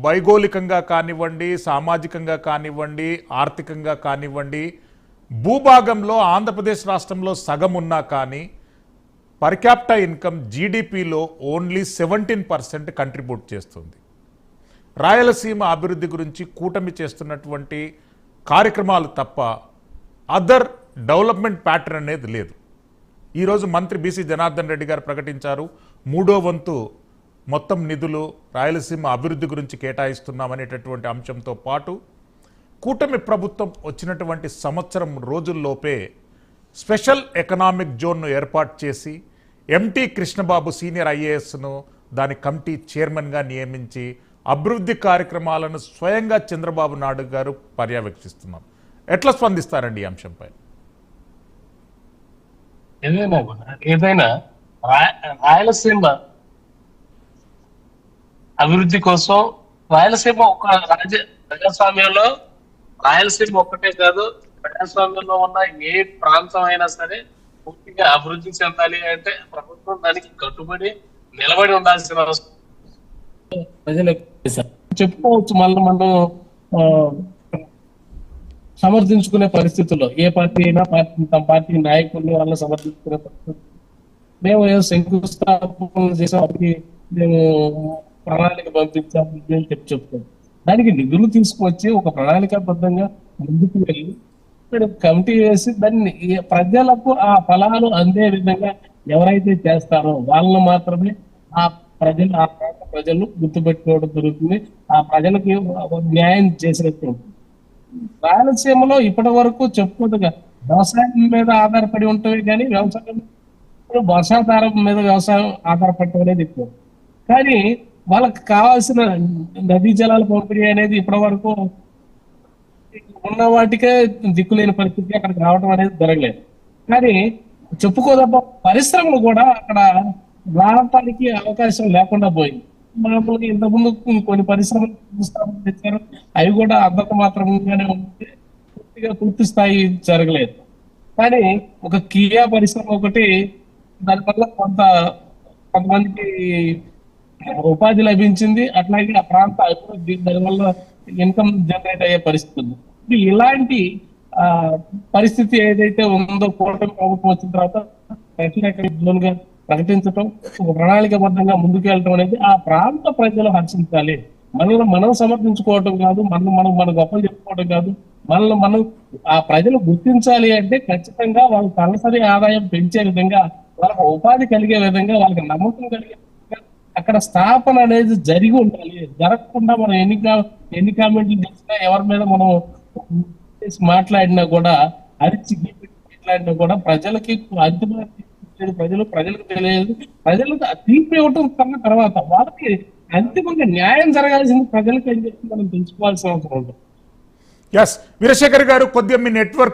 భౌగోళికంగా కానివ్వండి, సామాజికంగా కానివ్వండి, ఆర్థికంగా కానివ్వండి, భూభాగంలో ఆంధ్రప్రదేశ్ రాష్ట్రంలో సగం ఉన్నా కానీ పర్ క్యాపిటా ఇన్కమ్ జీడిపిలో ఓన్లీ 17% కంట్రిబ్యూట్ చేస్తుంది. రాయలసీమ అభివృద్ధి గురించి కూటమి చేస్తున్నటువంటి కార్యక్రమాలు తప్ప అదర్ డెవలప్మెంట్ ప్యాటర్న్ అనేది లేదు. ఈరోజు మంత్రి బీసీ జనార్దన్ రెడ్డి గారు ప్రకటించారు, 3వ వంతు మొత్తం నిధులు రాయలసీమ అభివృద్ధి గురించి కేటాయిస్తున్నామనేటటువంటి అంశంతో పాటు కూటమి ప్రభుత్వం వచ్చినటువంటి సంవత్సరం రోజుల్లోపే స్పెషల్ ఎకనామిక్ జోన్ను ఏర్పాటు చేసి ఎంటీ కృష్ణబాబు సీనియర్ ఐఏఎస్ను దాని కమిటీ చైర్మన్గా నియమించి అభివృద్ధి కార్యక్రమాలను స్వయంగా చంద్రబాబు నాయుడు గారు పర్యవేక్షిస్తున్నారు. ఎట్లా స్పందిస్తారండి ఈ అంశంపై? ఏదైనా రాయలసీమ అభివృద్ధి కోసం రాయలసీమ ఒక ప్రజాస్వామ్యంలో రాయలసీమ ఒక్కటే కాదు, ప్రజాస్వామ్యంలో ఉన్న ఏ ప్రాంతం అయినా సరే పూర్తిగా అభివృద్ధి చెందాలి అంటే ప్రభుత్వం దానికి కట్టుబడి నిలబడి ఉండాల్సిన అవసరం ప్రజలకు చెప్పుకోవచ్చు. మళ్ళీ మనం సమర్థించుకునే పరిస్థితుల్లో ఏ పార్టీ అయినా తమ పార్టీ నాయకుల్ని వాళ్ళని సమర్థించుకునే పరిస్థితులు మేము శంకుస్థాపన చేసాం, మేము ప్రణాళిక పంపించాము అని చెప్తాం. దానికి నిధులు తీసుకువచ్చి ఒక ప్రణాళికాబద్ధంగా ముందుకు వెళ్ళి కమిటీ వేసి దాన్ని ప్రజలకు ఆ ఫలాలు అందే విధంగా ఎవరైతే చేస్తారో వాళ్ళను మాత్రమే ఆ ప్రజలు గుర్తుపెట్టుకోవడం జరుగుతుంది. ఆ ప్రజలకి న్యాయం చేసినట్టు. రాయలసీమలో ఇప్పటి వరకు చెప్పుకోవట్టుగా వ్యవసాయం మీద ఆధారపడి ఉంటుంది, కానీ వ్యవసాయం వర్షాధారం మీద వ్యవసాయం ఆధారపడటం అనేది ఎక్కువ. కానీ వాళ్ళకి కావాల్సిన నదీ జలాల పంపిణీ అనేది ఇప్పటి వరకు ఉన్న వాటికే దిక్కులేని పరిస్థితి అక్కడికి రావడం అనేది జరగలేదు. కానీ చెప్పుకోదప్ప పరిశ్రమలు కూడా అక్కడ రావటానికి అవకాశం లేకుండా పోయింది. మామూలుగా ఇంతకుముందు కొన్ని పరిశ్రమలు తెచ్చారు, అవి కూడా అంతంత మాత్రంగానే ఉంది, పూర్తి స్థాయి జరగలేదు. కానీ ఒక కియా పరిశ్రమ ఒకటి, దానివల్ల కొంతమందికి ఉపాధి లభించింది, అట్లాగే ఆ ప్రాంత అభివృద్ధి, దానివల్ల ఇన్కమ్ జనరేట్ అయ్యే పరిస్థితి ఉంది. ఇలాంటి పరిస్థితి ఏదైతే ఉందో కూటమి ప్రభుత్వం వచ్చిన తర్వాత గా ప్రకటించడం, ఒక ప్రణాళికబద్ధంగా ముందుకెళ్ళటం అనేది ఆ ప్రాంత ప్రజలు హర్షించాలి. మనల్ని మనం సమర్థించుకోవటం కాదు, మన గొప్పలు చెప్పుకోవడం కాదు, మనం ఆ ప్రజలు గుర్తించాలి అంటే ఖచ్చితంగా వాళ్ళ తలసరి ఆదాయం పెంచే విధంగా, వాళ్ళకి ఉపాధి కలిగే విధంగా, వాళ్ళకి నమ్మకం కలిగే విధంగా అక్కడ స్థాపన అనేది జరిగి ఉండాలి. జరగకుండా మనం ఎన్ని కామెంట్లు చేసినా, ఎవరి మీద మనం మాట్లాడినా కూడా, అరిచి మాట్లాడినా కూడా ప్రజలకి అంతిమ ప్రజలకు తెలియదు. ప్రజలకు తీర్పు ఇవ్వటం కన్నా తర్వాత వాళ్ళకి అంతిమంగా న్యాయం జరగాల్సింది ప్రజలకి అని చెప్పి మనం తెలుసుకోవాల్సిన అవసరం ఉంటుంది. వీరశేఖర్ గారు, కొద్దిగా మీ నెట్వర్క్